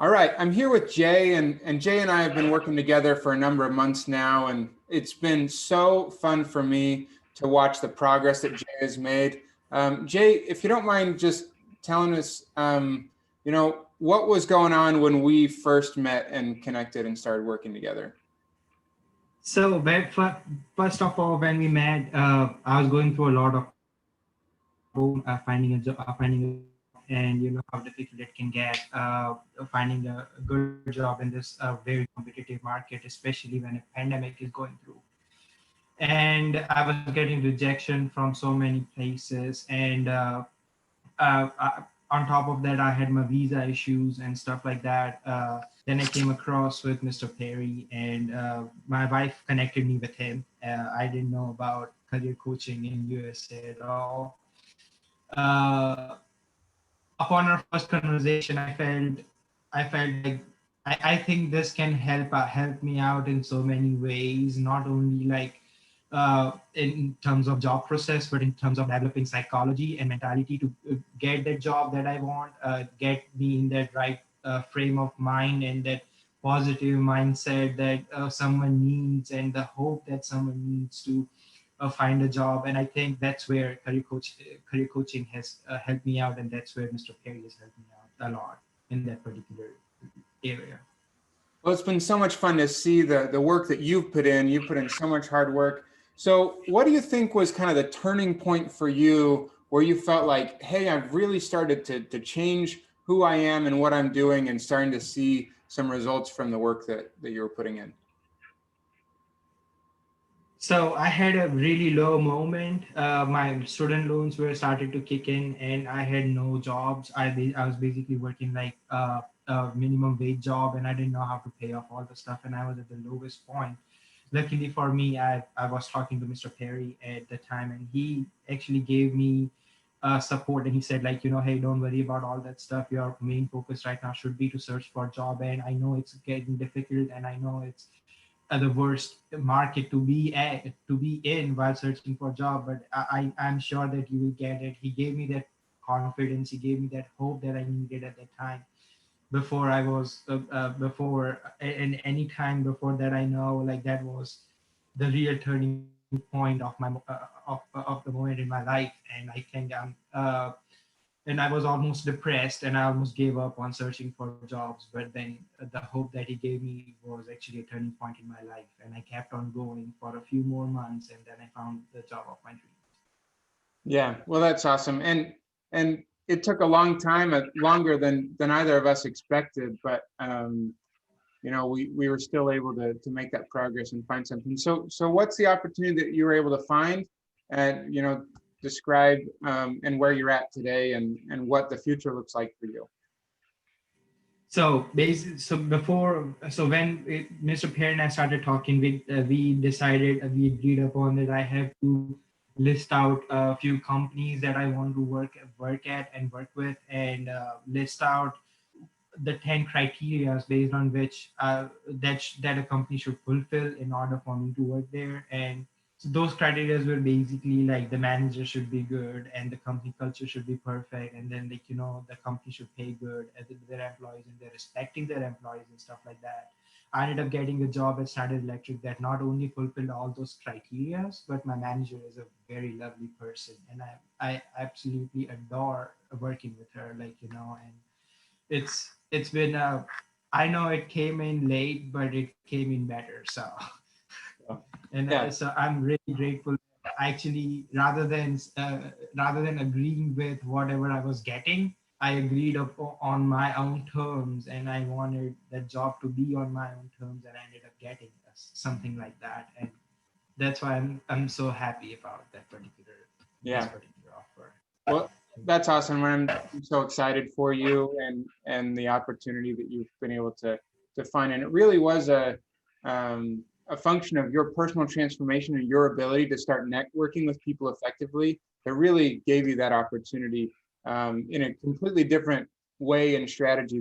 All right, I'm here with Jay, and Jay and I have been working together for a number of months now, and it's been so fun for me to watch the progress that Jay has made. Jay, if you don't mind just telling us, what was going on when we first met and connected and started working together? So, first of all, when we met, I was going through a lot of finding a job, and you know how difficult it can get finding a good job in this very competitive market, especially when a pandemic is going through. And I was getting rejection from so many places, and on top of that, I had my visa issues and stuff like that. Then I came across with Mr. Perry, and my wife connected me with him. I didn't know about career coaching in USA at all. Uh, Upon our first conversation, I felt like I think this can help me out in so many ways, not only like in terms of job process, but in terms of developing psychology and mentality to get the job that I want, get me in that right frame of mind and that positive mindset that someone needs, and the hope that someone needs to find a job. And I think that's where career coaching has helped me out, and that's where Mr. Perry has helped me out a lot in that particular area. Well, it's been so much fun to see the work that you've put in. You've put in so much hard work. So, what do you think was kind of the turning point for you where you felt like, hey, I've really started to change who I am and what I'm doing and starting to see some results from the work that you were putting in? So I had a really low moment. My student loans were started to kick in, and I had no jobs. I was basically working like a minimum wage job, and I didn't know how to pay off all the stuff, and I was at the lowest point. Luckily for me, I was talking to Mr. Perry at the time, and he actually gave me support, and he said like, you know, hey, don't worry about all that stuff. Your main focus right now should be to search for a job, and I know it's getting difficult, and I know it's the worst market to be in while searching for a job, but I'm sure that you will get it. He gave me that confidence, he gave me that hope that I needed at that time. Before I was before and any time before that, I know like that was the real turning point of of the moment in my life. And I think and I was almost depressed, and I almost gave up on searching for jobs. But then the hope that he gave me was actually a turning point in my life, and I kept on going for a few more months, and then I found the job of my dreams. Yeah, well, that's awesome. And it took a long time, longer than either of us expected, but we were still able to make that progress and find something. So what's the opportunity that you were able to find, and describe and where you're at today, and what the future looks like for you? So when Mr. Perry and I started talking, we agreed upon that I have to list out a few companies that I want to work at and work with, and list out the 10 criteria based on which that a company should fulfill in order for me to work there. And so those criteria were basically like the manager should be good, and the company culture should be perfect, and then like, you know, the company should pay good at their employees, and they're respecting their employees and stuff like that. I ended up getting a job at Standard Electric that not only fulfilled all those criteria, but my manager is a very lovely person, and I absolutely adore working with her. Like, you know, and it's been I know it came in late, but it came in better. So and Yeah. so I'm really grateful. Actually, rather than agreeing with whatever I was getting, I agreed on my own terms, and I wanted that job to be on my own terms, and I ended up getting something like that. And that's why I'm so happy about this Yeah. particular offer. Well, that's awesome. I'm so excited for you and the opportunity that you've been able to find. And it really was a function of your personal transformation and your ability to start networking with people effectively that really gave you that opportunity in a completely different way and strategy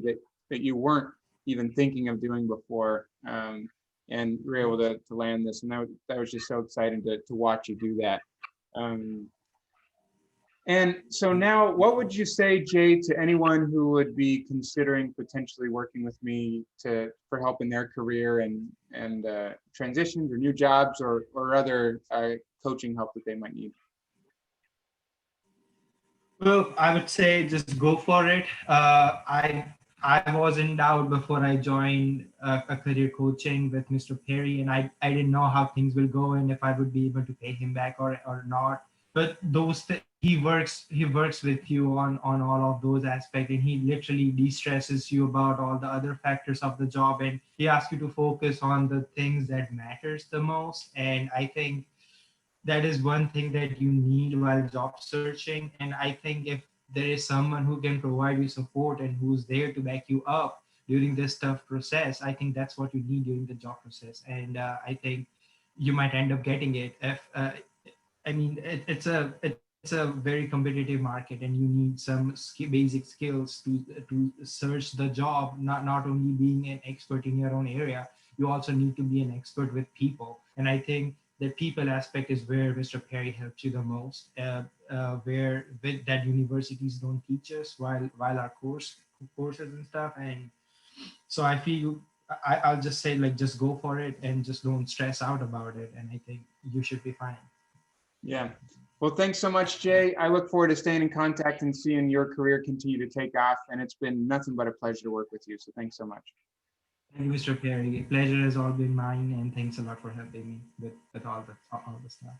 that you weren't even thinking of doing before. And you were able to land this. And that was just so exciting to watch you do that. Um, And so now, what would you say, Jay, to anyone who would be considering potentially working with me for help in their career and transitions or new jobs or other coaching help that they might need? Well, I would say just go for it. I was in doubt before I joined a career coaching with Mr. Perry, and I didn't know how things will go and if I would be able to pay him back or not. But he works with you on all of those aspects, and he literally de-stresses you about all the other factors of the job, and he asks you to focus on the things that matters the most. And I think that is one thing that you need while job searching. And I think if there is someone who can provide you support and who's there to back you up during this tough process, I think that's what you need during the job process. And I think you might end up getting it if I mean it's a very competitive market, and you need some basic skills to search the job. Not only being an expert in your own area, you also need to be an expert with people. And I think the people aspect is where Mr. Perry helps you the most, where that universities don't teach us while our courses and stuff. And so I feel I'll just say, like, just go for it and just don't stress out about it. And I think you should be fine. Yeah. Well, thanks so much, Jay. I look forward to staying in contact and seeing your career continue to take off. And it's been nothing but a pleasure to work with you. So thanks so much. Thank you, Mr. Perry. Pleasure has all been mine, and thanks a lot for helping me with all the stuff.